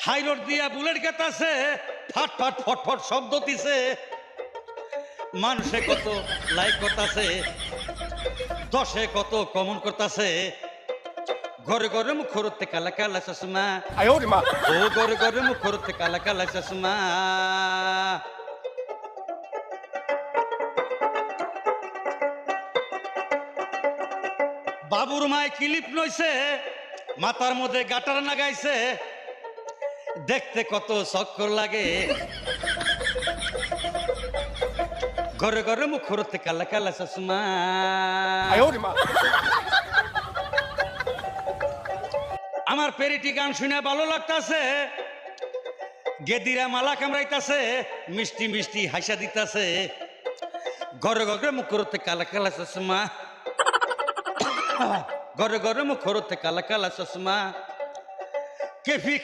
High road দিয়া bullet গেতাছে, ফাট ফাট ফট ফট শব্দ দিছে, মানুষে কত লাইক করতেছে, 10 কত কমন করতেছে। ঘরে ঘরে মুখ করতে কালা কালা চশমা, ও ঘরে ঘরে মুখ করতে কালা কালা চশমা। বাবুর মায় ক্লিপ নইছে, মাথার মধ্যে গাটার লাগাইছে, দেখতে কত চক্কর লাগে। ঘরে ঘরে মুখ করতে কালা কালা চশমা। আমার পেরিটি গান শুনে ভালো লাগতাছে, গেদিরা মালা কামড়াইতাছে, মিষ্টি মিষ্টি হাসা দিতাছে। ঘরে ঘরে মুখ করতে কালা কালা চশমা, ঘরে ঘরে মুখ করতে কালা কালা চশমা। কেফি